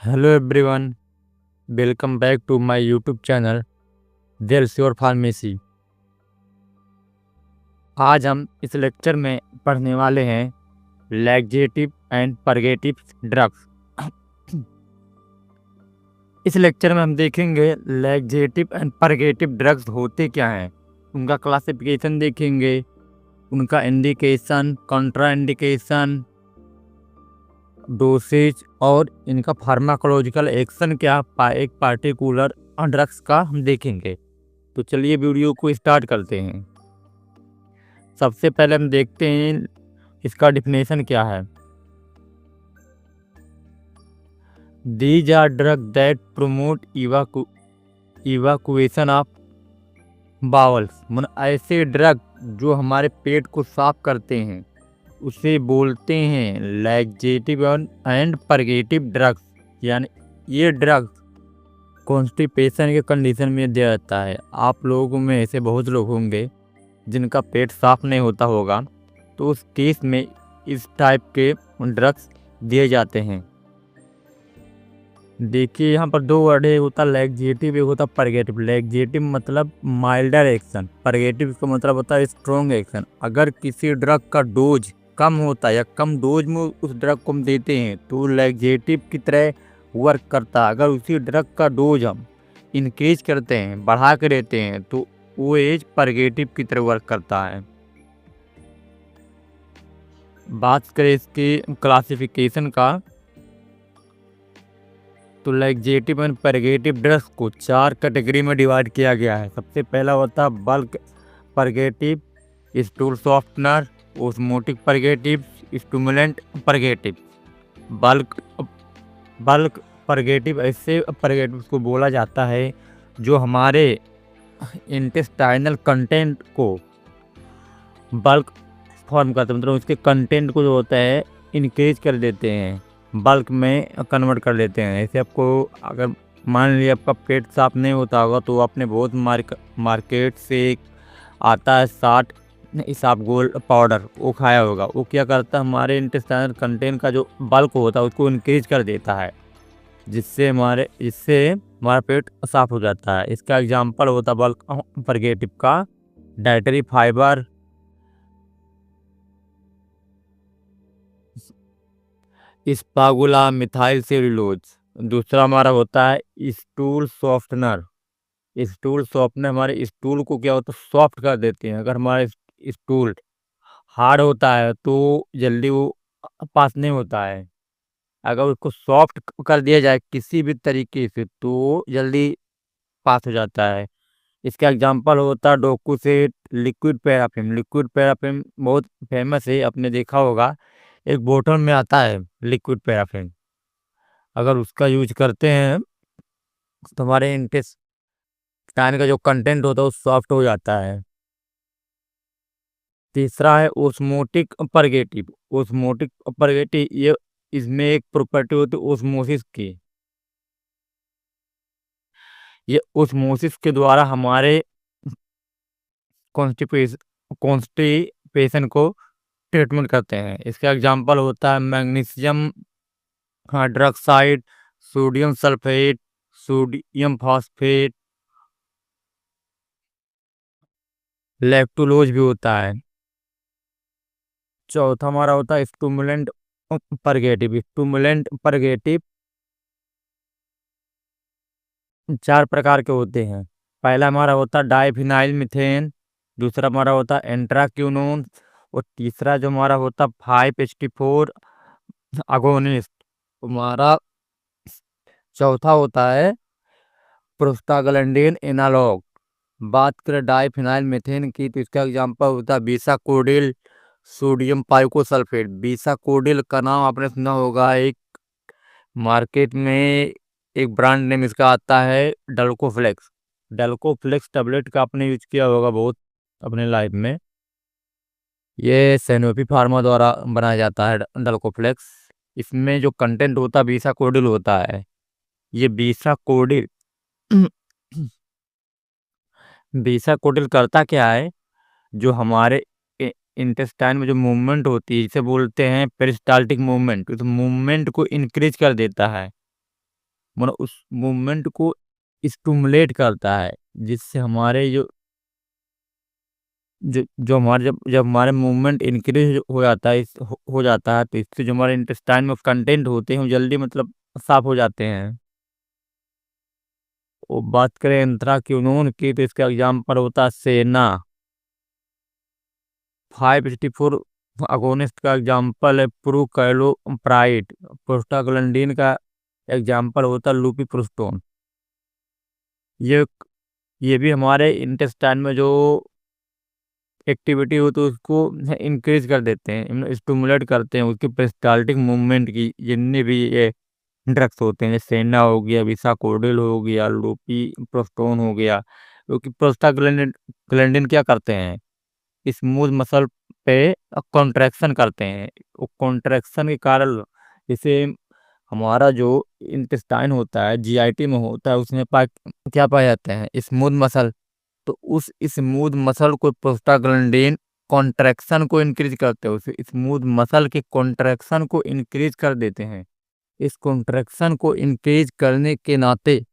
Hello everyone, welcome back to my YouTube channel wells your pharmacy. आज हम इस lecture में पढ़ने वाले हैं लैक्सेटिव एंड परगेटिव ड्रग्स। इस लेक्चर में हम देखेंगे लैक्सेटिव एंड परगेटिव ड्रग्स होते क्या हैं, उनका क्लासिफिकेशन देखेंगे, उनका इंडिकेशन, कंट्रा इंडिकेशन, डोसेज और इनका फार्माकोलॉजिकल एक्शन क्या एक पार्टिकुलर ड्रग्स का हम देखेंगे। तो चलिए वीडियो को स्टार्ट करते हैं। सबसे पहले हम देखते हैं इसका डिफिनेशन क्या है। These are drug that promote evacuation of bowels, मतलब ऐसे ड्रग जो हमारे पेट को साफ करते हैं उसे बोलते हैं लैक्सेटिव एंड परगेटिव ड्रग्स। यानी ये ड्रग्स कॉन्स्टिपेशन के कंडीशन में दिया जाता है। आप लोगों में ऐसे बहुत लोग होंगे जिनका पेट साफ नहीं होता होगा, तो उस केस में इस टाइप के ड्रग्स दिए जाते हैं। देखिए यहाँ पर दो वर्ड है, एक होता है लैक्सेटिव, एक होता है परगेटिव। लैक्सेटिव मतलब माइल्डर एक्शन, परगेटिव का मतलब होता है स्ट्रॉन्ग एक्शन। अगर किसी ड्रग का डोज कम होता है या कम डोज में उस ड्रग को हम देते हैं तो लैक्सेटिव की तरह वर्क करता है। अगर उसी ड्रग का डोज हम इंक्रीज करते हैं, बढ़ा कर देते हैं, तो वो एज परगेटिव की तरह वर्क करता है। बात करें इसके क्लासिफिकेशन का, तो लैक्सेटिव एंड परगेटिव ड्रग्स को 4 कैटेगरी में डिवाइड किया गया है। सबसे पहला होता है bulk purgative, stool softener, osmotic purgative, stimulant purgative. Bulk purgative ऐसे परगेटिव को बोला जाता है जो हमारे इंटेस्टाइनल कंटेंट को बल्क फॉर्म करते हैं, मतलब उसके कंटेंट को जो होता है इंक्रीज कर देते हैं, बल्क में कन्वर्ट कर लेते हैं। ऐसे आपको अगर मान लिया आपका पेट साफ नहीं होता होगा तो आपने बहुत मार्केट से आता है 60 इसबगोल पाउडर, वो खाया होगा। वो क्या करता है, हमारे इंटेस्टाइनल कंटेंट का जो बल्क होता है उसको इंक्रीज कर देता है, जिससे हमारा पेट साफ हो जाता है। इसका एग्जांपल होता है बल्क परगेटिव का डाइटरी फाइबर, स्पागुला मिथाइल सेलुलोज। दूसरा हमारा होता है स्टूल सॉफ्टनर। स्टूल सॉफ्टनर हमारे स्टूल को क्या होता है, सॉफ्ट कर देते हैं। अगर हमारा स्टूल हार्ड होता है तो जल्दी वो पास नहीं होता है। अगर उसको सॉफ्ट कर दिया जाए किसी भी तरीके से तो जल्दी पास हो जाता है। इसका एग्जांपल होता है डोकोसेट, लिक्विड पैराफिन। लिक्विड पैराफिन बहुत फेमस है, आपने देखा होगा, एक बोतल में आता है लिक्विड पैराफिन। अगर उसका यूज करते हैं तो हमारे इंटेस्टाइन का जो कंटेंट होता है वो सॉफ्ट हो जाता है। तीसरा है ओस्मोटिक परगेटिव। ओस्मोटिक परगेटिव ये इसमें एक प्रॉपर्टी होती है ओस्मोसिस की। ये ओस्मोसिस के द्वारा हमारे कॉन्स्टिपेशन को ट्रीटमेंट करते हैं। इसका एग्जांपल होता है magnesium hydroxide, sodium sulphate, sodium phosphate, lactulose भी होता है। चौथा हमारा होता है स्टिमुलेंट परगेटिव। स्टिमुलेंट परगेटिव 4 प्रकार के होते हैं। पहला हमारा होता है डाइफिनाइल मीथेन, दूसरा हमारा होता है एंट्राक्विनोन, और तीसरा जो हमारा होता है 5-HT4 अगोनिस्ट। हमारा चौथा होता है प्रोस्टाग्लैंडिन एनालॉग। बात करें डाइफिनाइल मीथेन की तो इसका एग्जांपल होता है बीसाकोडिल, सोडियम पाइकोसल्फेट। बीसाकोडिल का नाम आपने सुना होगा, एक मार्केट में एक ब्रांड नेम इसका आता है डल्कोफ्लेक्स। डल्कोफ्लेक्स टैबलेट का आपने यूज किया होगा बहुत अपने लाइफ में। ये सैनोफी फार्मा द्वारा बनाया जाता है डल्कोफ्लेक्स। इसमें जो कंटेंट होता है बीसाकोडिल होता है। ये बीसाकोडिल बीसाकोडिल करता क्या है, जो हमारे इंटेस्टाइन में जो मूवमेंट होती है इसे बोलते हैं पेरिस्टाल्टिक मूवमेंट, तो मूवमेंट को इंक्रीज कर देता है। मतलब उस मूवमेंट को स्टिमुलेट करता है, जिससे हमारे जो हमारे जब हमारे मूवमेंट इंक्रीज हो जाता है हो जाता है, तो इससे जो हमारे इंटेस्टाइन में कंटेंट होते हैं वो जल्दी मतलब साफ हो जाते हैं। और बात करें एंथ्राक्विनोन की, तो इसका एग्जाम्पल होता है सेना। 554 अगोनिस्ट का एग्जाम्पल है प्रोकैलोप्राइड। प्रोस्टाग्लैंडिन का एग्जाम्पल होता है लूपिप्रोस्टोन। ये ये भी हमारे इंटेस्टाइन में जो एक्टिविटी हो तो उसको इंक्रीज कर देते हैं, स्टिमुलेट करते हैं उसकी पेरिस्टाल्टिक मूवमेंट की। जितने भी ये ड्रग्स होते हैं, जैसे सेना हो गया, विसाकोडिल हो गया, लोपिप्रोस्टोन हो गया, क्योंकि प्रोस्टाग्लैंडिन ग्लैंडिन क्या करते हैं, स्मूथ मसल पे कॉन्ट्रैक्शन करते हैं। वो कॉन्ट्रैक्शन के कारण जैसे हमारा जो इंटेस्टाइन होता है जीआईटी में होता है, उसमें क्या पाए जाते हैं, स्मूथ मसल। तो उस स्मूथ मसल को प्रोस्टाग्लैंडिन कॉन्ट्रैक्शन को इंक्रीज करते हैं, उस स्मूथ मसल के कॉन्ट्रैक्शन को इंक्रीज कर देते हैं। इस कॉन्ट्रैक्शन को इंक्रीज करने के नाते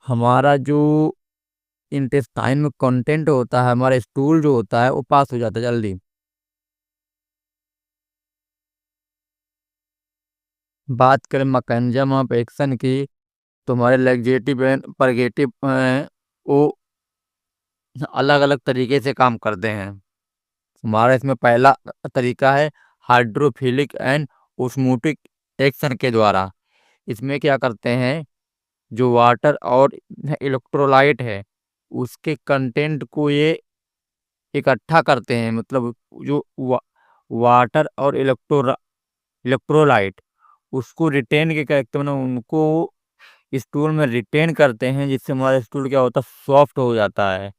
हमारा जो इंटेस्टाइन में कंटेंट होता है, हमारा स्टूल जो होता है वो पास हो जाता है जल्दी। बात करें मैकेनिज्म ऑफ एक्शन की, तो हमारे लैक्सेटिव एंड परगेटिव वो अलग अलग तरीके से काम करते हैं। हमारा इसमें पहला तरीका है हाइड्रोफिलिक एंड ओस्मोटिक एक्शन के द्वारा। इसमें क्या करते हैं, जो वाटर और इलेक्ट्रोलाइट है उसके कंटेंट को ये इकट्ठा करते हैं, मतलब जो वाटर और इलेक्ट्रोलाइट उसको रिटेन के करते हैं, उनको स्टूल में रिटेन करते हैं, जिससे हमारा स्टूल क्या होता है, सॉफ्ट हो जाता है।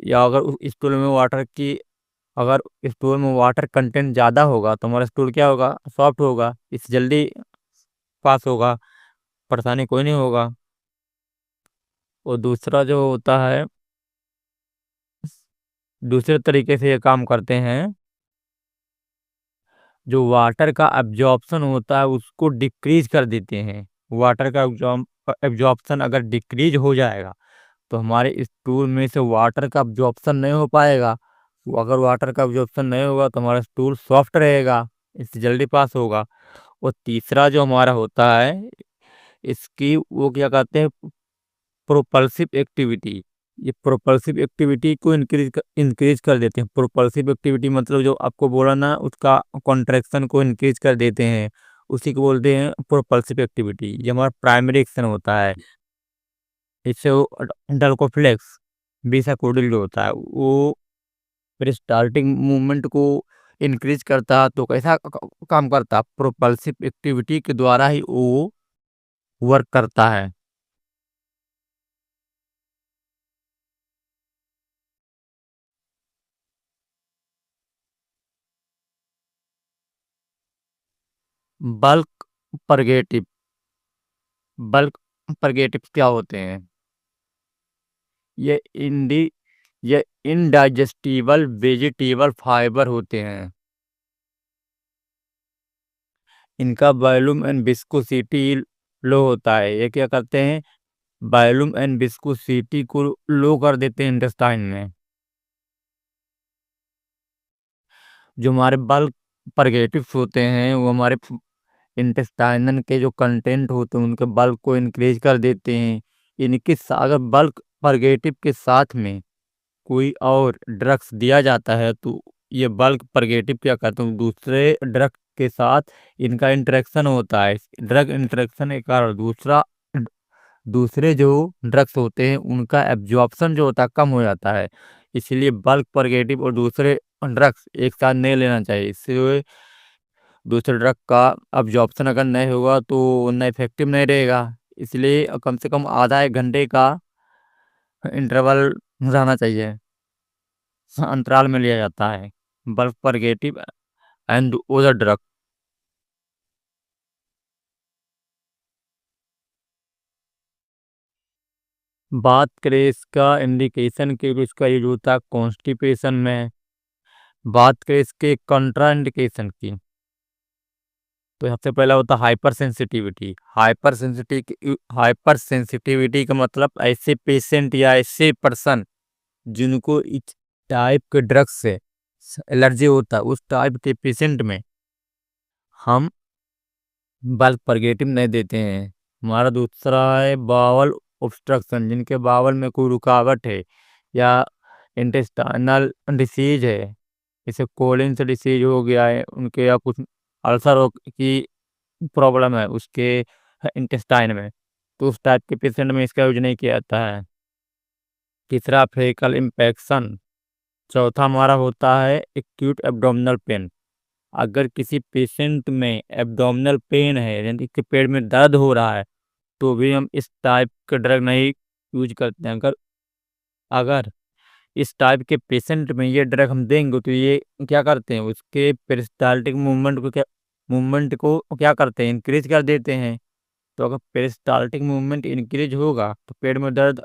या अगर उस स्टूल में वाटर की अगर स्टूल में वाटर कंटेंट ज़्यादा होगा तो हमारा स्टूल क्या होगा, सॉफ्ट होगा, इससे जल्दी पास होगा, परेशानी कोई नहीं होगा। और दूसरा जो होता है, दूसरे तरीके से ये काम करते हैं, जो वाटर का एब्जॉर्प्शन होता है उसको डिक्रीज कर देते हैं। वाटर का एब्जॉर्प्शन अगर डिक्रीज हो जाएगा तो हमारे स्टूल में से वाटर का एब्जॉर्प्शन नहीं हो पाएगा। अगर वाटर का एब्जॉर्प्शन नहीं होगा तो हमारा स्टूल सॉफ्ट रहेगा, इससे जल्दी पास होगा। और तीसरा जो हमारा होता है, इसकी वो क्या कहते हैं, प्रोपल्सिव एक्टिविटी। ये प्रोपल्सिव एक्टिविटी को इंक्रीज कर देते हैं। प्रोपल्सिव एक्टिविटी मतलब जो आपको बोला ना, उसका कॉन्ट्रैक्शन को इंक्रीज कर देते हैं, उसी को बोलते हैं प्रोपल्सिव एक्टिविटी। ये हमारा प्राइमरी एक्शन होता है। इससे वो डल्कोफ्लेक्स बीसाकोडिल जो होता है वो स्टार्टिंग मूवमेंट को इंक्रीज करता है। तो कैसा काम करता, प्रोपल्सिव एक्टिविटी के द्वारा ही वो वर्क करता है। बल्क परगेटिव बल्क परगेटिव क्या होते हैं, ये इंडी ये इनडाइजेस्टिबल वेजिटेबल फाइबर होते हैं। इनका वॉल्यूम एंड विस्कोसिटी लो होता है। ये क्या करते हैं, वॉल्यूम एंड विस्कोसिटी को लो कर देते हैं इंटेस्टाइन में। जो हमारे बल्क परगेटिव्स होते हैं वो हमारे इंटेस्टाइनल के जो कंटेंट होते हैं उनके बल्क को इंक्रीज कर देते हैं। अगर बल्क परगेटिव के साथ में कोई और ड्रग्स दिया जाता है तो ये बल्क परगेटिव क्या करते हैं, दूसरे ड्रग के साथ इनका इंटरेक्शन होता है। ड्रग इंटरेक्शन के कारण दूसरे जो ड्रग्स होते हैं उनका एब्जॉर्प्शन जो होता है कम हो जाता है। इसलिए बल्क परगेटिव और दूसरे ड्रग्स एक साथ नहीं लेना चाहिए। इससे दूसरे ड्रग का अब्जॉर्प्शन अगर नहीं होगा तो उतना इफेक्टिव नहीं रहेगा। इसलिए कम से कम आधा एक घंटे का इंटरवल रहना चाहिए, अंतराल में लिया जाता है bulk purgative and other drug. बात करें इसका इंडिकेशन की, तो इसका यूज होता है कॉन्स्टिपेशन में। बात करें इसके कंट्रा इंडिकेशन की, तो सबसे पहला होता है हाइपर सेंसिटिविटी। हाइपर सेंसिटिविटी का मतलब ऐसे पेशेंट या ऐसे पर्सन जिनको इस टाइप के ड्रग्स से एलर्जी होता है, उस टाइप के पेशेंट में हम बल्क परगेटिव नहीं देते हैं। हमारा दूसरा है बावल ऑब्स्ट्रक्शन, जिनके बावल में कोई रुकावट है या इंटेस्टाइनल डिसीज है, जैसे कोलिन से डिसीज हो गया है उनके, या कुछ अल्सर हो की प्रॉब्लम है उसके इंटेस्टाइन में, तो उस टाइप के पेशेंट में इसका यूज नहीं किया जाता है। तीसरा फेकल इन्फेक्शन। चौथा हमारा होता है एक्यूट एब्डोमिनल पेन। अगर किसी पेशेंट में एब्डोमिनल पेन है, यानी कि पेट में दर्द हो रहा है, तो भी हम इस टाइप का ड्रग नहीं यूज करते हैं। अगर अगर इस टाइप के पेशेंट में ये ड्रग हम देंगे तो ये क्या करते हैं, उसके पेरिस्टाल्टिक मूवमेंट को क्या करते हैं, इंक्रीज कर देते हैं। तो अगर पेरिस्टाल्टिक मूवमेंट इंक्रीज होगा तो पेट में दर्द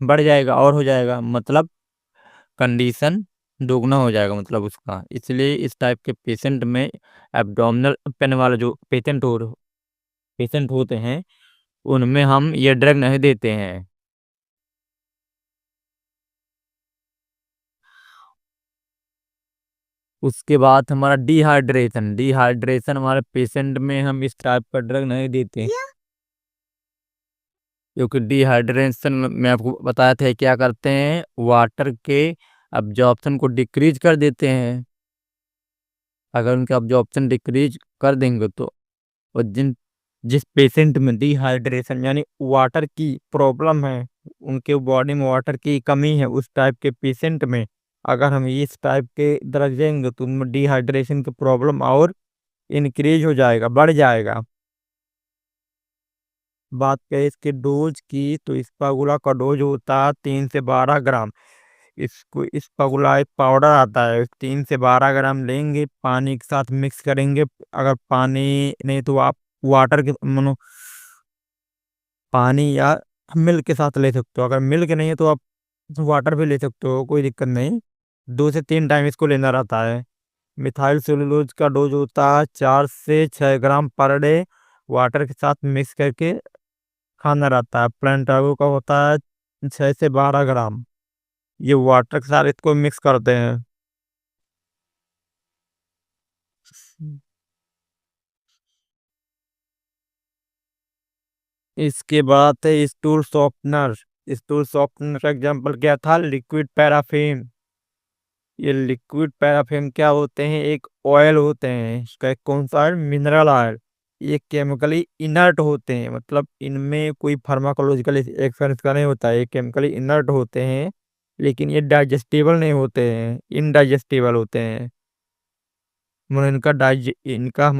बढ़ जाएगा और हो जाएगा, मतलब कंडीशन दोगुना हो जाएगा मतलब उसका। इसलिए इस टाइप के पेशेंट में एब्डोमिनल पेन वाला जो पेशेंट होते हैं, उनमें हम ये ड्रग नहीं देते हैं। उसके बाद हमारा डिहाइड्रेशन हमारे पेशेंट में हम इस टाइप का ड्रग नहीं देते हैं, क्योंकि डिहाइड्रेशन में आपको बताया था क्या करते हैं, वाटर के अब्जॉर्प्शन को डिक्रीज कर देते हैं। अगर उनका अब्जॉर्प्शन डिक्रीज कर देंगे तो, और जिस पेशेंट में डिहाइड्रेशन यानी वाटर की प्रॉब्लम है, उनके बॉडी में वाटर की कमी है, उस टाइप के पेशेंट में अगर हम इस टाइप के ड्रग देंगे तो उनमें डिहाइड्रेशन की प्रॉब्लम और इंक्रीज हो जाएगा, बढ़ जाएगा। बात करें इसके डोज की, तो इस्पागुला का डोज होता है 3 से 12 ग्राम। इसको इस्पागुला एक पाउडर आता है, 3 से 12 ग्राम लेंगे, पानी के साथ मिक्स करेंगे। अगर पानी नहीं तो आप वाटर के मनो पानी या मिल्क के साथ ले सकते हो। अगर मिल्क नहीं है तो आप वाटर भी ले सकते हो, कोई दिक्कत नहीं। 2 से 3 टाइम इसको लेना रहता है। मिथाइल सेलुलोज का डोज होता है 4 से 6 ग्राम पर डे, वाटर के साथ मिक्स करके खाना रहता है। प्लांटागो का होता है 6 से 12 ग्राम, ये वाटर के साथ इसको मिक्स करते हैं। इसके बाद है स्टूल सॉफ्टनर का एग्जांपल क्या था, लिक्विड पैराफिन। ये लिक्विड पैराफिन क्या होते हैं, एक ऑयल होते हैं, इसका एक कौन सा है, मिनरल ऑयल। ये केमिकली इनर्ट होते हैं, मतलब इनमें कोई फार्माकोलॉजिकल एक्शन का नहीं होता है, ये केमिकली इनर्ट होते हैं, लेकिन ये डाइजेस्टिबल नहीं होते हैं, इनडाइजेस्टिबल होते हैं। मतलब इनका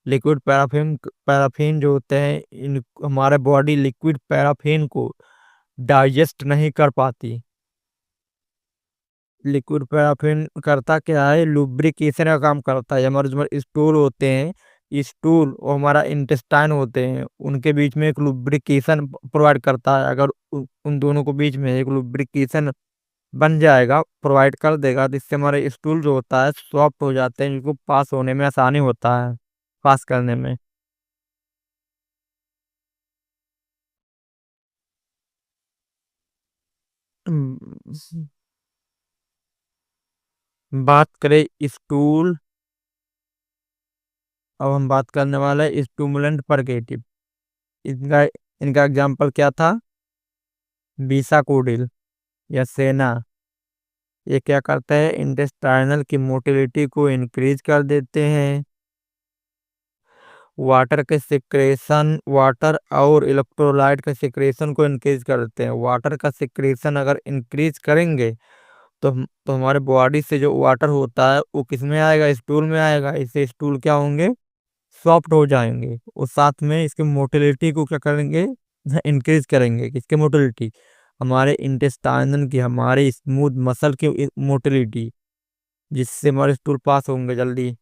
लिक्विड पैराफिन पैराफिन जो होते हैं, इन हमारे बॉडी लिक्विड पैराफिन को डाइजेस्ट नहीं कर पाती। लिक्विड पैराफिन करता क्या है, लुब्रिकेशन का काम करता है। हमारे जो स्टूल होते हैं, स्टूल और हमारा इंटेस्टाइन होते हैं, उनके बीच में एक लुब्रिकेशन प्रोवाइड करता है। अगर उन दोनों को बीच में एक लुब्रिकेशन बन जाएगा, प्रोवाइड कर देगा, तो इससे हमारे स्टूल जो होता है सॉफ्ट हो जाते हैं, जिनको पास होने में आसानी होता है, पास करने में। हम्म, बात करें स्टूल, अब हम बात करने वाले हैं स्टूमुलेंट परगेटिव। इनका इनका एग्जाम्पल क्या था, बीसाकोडिल या सेना। ये क्या करता है, इंटेस्टाइनल की मोटिलिटी को इंक्रीज कर देते हैं। वाटर और इलेक्ट्रोलाइट का सिक्रेशन को इंक्रीज कर देते हैं। वाटर का सिक्रेशन अगर इंक्रीज करेंगे तो हमारे बॉडी से जो वाटर होता है वो किस में आएगा, स्टूल में आएगा। इससे स्टूल क्या होंगे, सॉफ्ट हो जाएंगे। और साथ में इसके मोटिलिटी को क्या करेंगे, इंक्रीज करेंगे। किसके मोटिलिटी, हमारे इंटेस्टाइनल की, हमारे स्मूथ मसल की मोटिलिटी, जिससे हमारे स्टूल पास होंगे जल्दी।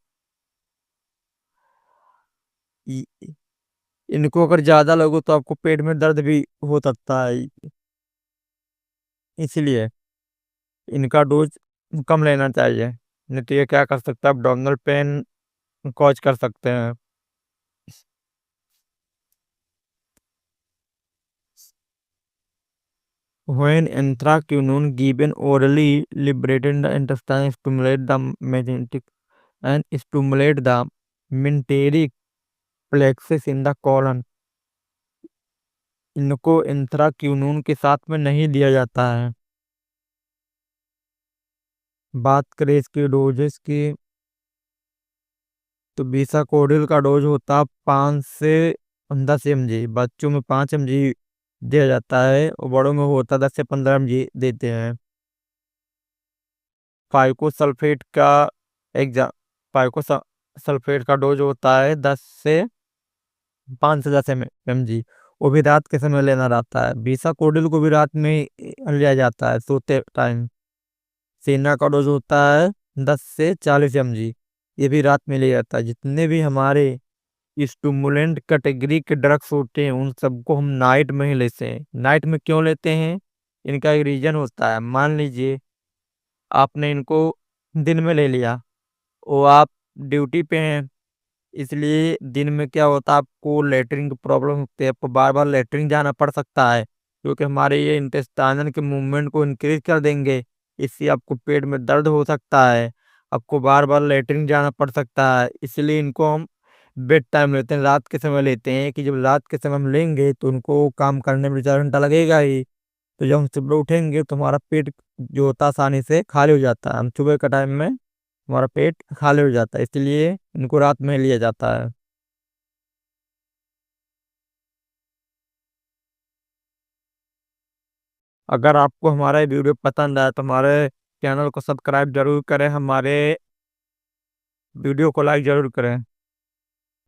इ- इनको अगर ज्यादा लगो तो आपको पेट में दर्द भी हो सकता है, इसलिए इनका डोज कम लेना चाहिए, नहीं तो ये क्या कर सकता है, abdominal पेन कॉज कर सकते हैं। When anthraquinone given orally liberated the intestine stimulate the magnetic and stimulate the mesenteric plexus in the colon। इनको एंथ्राक्विनोन के साथ में नहीं दिया जाता है। बात करें इसके डोजेस की, तो बीसाकोडिल का डोज होता 5 से 10 mg। बच्चों में 5 mg दिया जाता है और बड़ों में होता 10 से 15 mg देते हैं। पाइकोसल्फेट का एग्जाम पाइकोसल्फेट का डोज होता है 5 से 10 mg। वो भी रात के समय लेना रहता है। बीसाकोडिल को भी रात में लिया जाता है सोते टाइम। सेना का डोज होता है 10 से 40 mg। ये भी रात में लिया जाता है। जितने भी हमारे स्टिमुलेंट कैटेगरी के ड्रग्स होते हैं उन सबको हम नाइट में ही लेते हैं। नाइट में क्यों लेते हैं, इनका एक रीजन होता है। मान लीजिए आपने इनको दिन में ले लिया और आप ड्यूटी पे हैं, इसलिए दिन में क्या होता है, आपको लेटरिन की प्रॉब्लम होती है, आपको बार बार लेटरिन जाना पड़ सकता है, क्योंकि हमारे ये इंटेस्टाइनल के मूवमेंट को इंक्रीज कर देंगे। इससे आपको पेट में दर्द हो सकता है, आपको बार बार लेटरिन जाना पड़ सकता है। इसलिए इनको हम बेड टाइम लेते हैं, रात के समय लेते हैं कि जब रात के समय हम लेंगे तो उनको काम करने में 4 घंटा लगेगा ही। तो जब हम सुबह उठेंगे तो हमारा पेट जो होता है आसानी से खाली हो जाता है। हम सुबह का टाइम में हमारा पेट खाली हो जाता है, इसलिए इनको रात में लिया जाता है। अगर आपको हमारा ये वीडियो पसंद आया तो हमारे चैनल को सब्सक्राइब जरूर करें, हमारे वीडियो को लाइक जरूर करें।